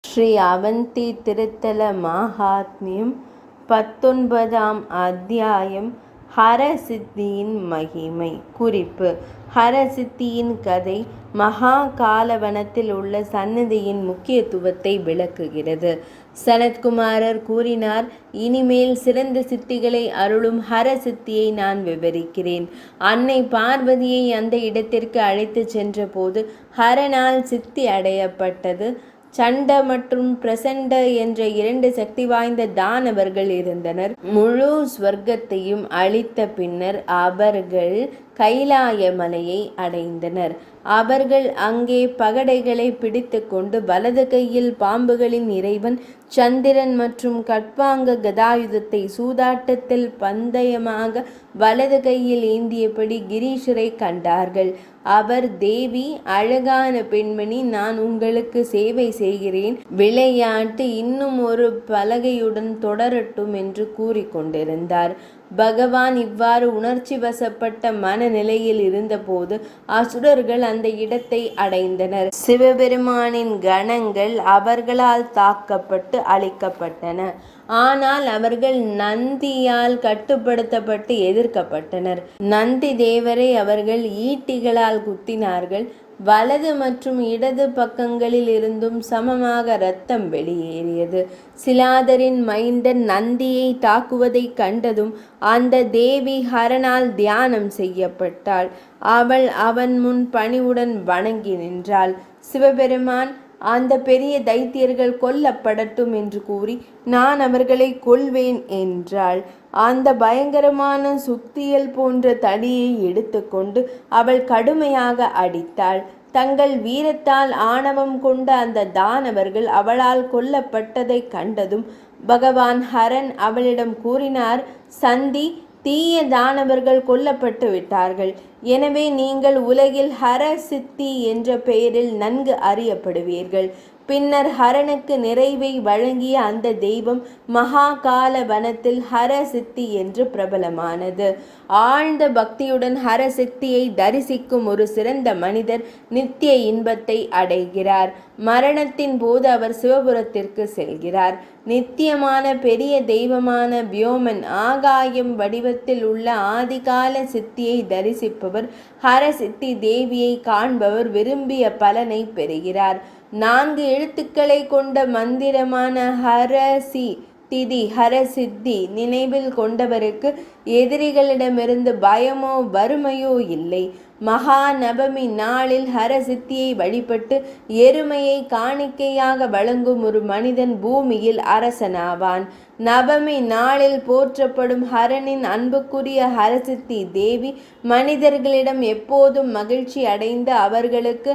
ஸ்ரீ அவந்தி திருத்தல மாஹாத்மியம் 19ஆம் அத்தியாயம். ஹரசித்தியின் மகிமை. குறிப்பு: ஹரசித்தியின் கதை மகாகாலவனத்தில் உள்ள சந்நிதியின் முக்கியத்துவத்தை விளக்குகிறது. சனத்குமாரர் கூறினார், இனிமேல் சிறந்த சித்திகளை அருளும் ஹரசித்தியை நான் விவரிக்கிறேன். அன்னை பார்வதியை அந்த இடத்திற்கு அழைத்து சென்ற போது ஹரனால் சித்தி அடையப்பட்டது. சண்ட மற்றும் பிரசண்ட என்ற 2 சக்தி வாய்ந்த தானவர்கள் இருந்தனர். முழு ஸ்வர்க்கத்தையும் அழித்த பின்னர் அவர்கள் கைலாய மலையை அடைந்தனர். அவர்கள் அங்கே பகடைகளை பிடித்து கொண்டு வலது கையில் பாம்புகளின் இறைவன் சந்திரன் மற்றும் கட்பாங்க கதாயுதத்தை சூதாட்டத்தில் பந்தயமாக வலது கையில் ஏந்தியபடி கிரீஷரை கண்டார்கள். அவர், தேவி, அழகான பெண்மணி, நான் உங்களுக்கு சேவை செய்கிறேன். விளையாட்டு இன்னும் ஒரு பலகையுடன் தொடரட்டும் என்று கூறிக்கொண்டிருந்தார். பகவான் இவ்வாறு உணர்ச்சி வசப்பட்ட மனநிலையில் இருந்தபோது அசுரர்கள் அந்த இடத்தை அடைந்தனர். சிவபெருமானின் கணங்கள் அவர்களால் தாக்கப்பட்டு அழிக்கப்பட்டன. ஆனால் அவர்கள் நந்தியால் கட்டுப்படுத்தப்பட்டு எதிர்க்கப்பட்டனர். நந்தி தேவரை அவர்கள் ஈட்டிகளால் குத்தினார்கள். வலது மற்றும் இடது பக்கங்களில் இருந்தும் சமமாக இரத்தம் வெளியேறியது. சிலாதரின் மைந்தன் நந்தியை தாக்குவதை கண்டதும் அந்த தேவி ஹரனால் தியானம் செய்யப்பட்டாள். அவள் அவன் முன் பணிவுடன் வணங்கி நின்றாள். சிவபெருமான், அந்த பெரிய தைத்தியர்கள் கொல்லப்படட்டும் என்று கூறி, நான் அவர்களை கொல்வேன் என்றாள். அந்த பயங்கரமான சுத்தியல் போன்ற தடியை எடுத்துக்கொண்டு அவள் கடுமையாக அடித்தாள். தங்கள் வீரத்தால் ஆணவம் கொண்ட அந்த தானவர்கள் அவளால் கொல்லப்பட்டதை கண்டதும் பகவான் ஹரன் அவளிடம் கூறினார், சந்தி, தீய தானவர்கள் கொல்லப்பட்டு விட்டார்கள். எனவே நீங்கள் உலகில் ஹரசித்தி என்ற பெயரில் நன்கு அறியப்படுவீர்கள். பின்னர் ஹரனுக்கு நிறைவை வழங்கிய அந்த தெய்வம் மகாகால வனத்தில் ஹரசித்தி என்று பிரபலமானது. ஆழ்ந்த பக்தியுடன் ஹரசித்தியை தரிசிக்கும் ஒரு சிறந்த மனிதர் நித்திய இன்பத்தை அடைகிறார். மரணத்தின் போது அவர் சிவபுரத்திற்கு செல்கிறார். நித்தியமான பெரிய தெய்வமான வியோமன் ஆகாயம் வடிவத்தில் உள்ள ஆதிகால சித்தியை தரிசிப்பவர், ஹரசித்தி தேவியை காண்பவர் விரும்பிய பலனை பெறுகிறார். 4 எழுத்துக்களை கொண்ட மந்திரமான ஹரசி திதி ஹரசித்தி நினைவில் கொண்டவருக்கு எதிரிகளிடமிருந்து பயமோ வறுமையோ இல்லை. மகா நவமி நாளில் ஹரசித்தியை வழிபட்டு எருமையை காணிக்கையாக வழங்கும் ஒரு மனிதன் பூமியில் அரசனாவான். நவமி நாளில் போற்றப்படும் ஹரனின் அன்புக்குரிய ஹரசித்தி தேவி மனிதர்களிடம் எப்போதும் மகிழ்ச்சி அடைந்து அவர்களுக்கு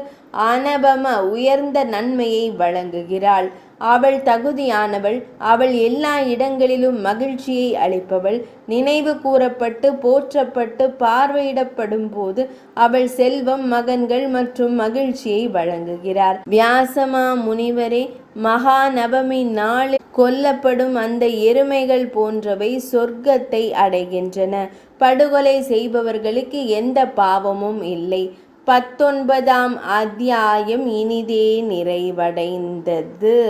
அனபம உயர்ந்த நன்மையை வழங்குகிறாள். அவள் தகுதியானவள். அவள் எல்லா இடங்களிலும் மகிழ்ச்சியை அளிப்பவள். நினைவு கூறப்பட்டு போற்றப்பட்டு பார்வையிடப்படும் போது அவள் செல்வம், மகன்கள் மற்றும் மகிழ்ச்சியை வழங்குகிறார். வியாசமா முனிவரே, மகா நவமி நாளில் கொல்லப்படும் அந்த எருமைகள் போன்றவை சொர்க்கத்தை அடைகின்றன. படுகொலை செய்பவர்களுக்கு எந்த பாவமும் இல்லை. 19ஆம் அத்தியாயம் இனிதே நிறைவடைந்தது.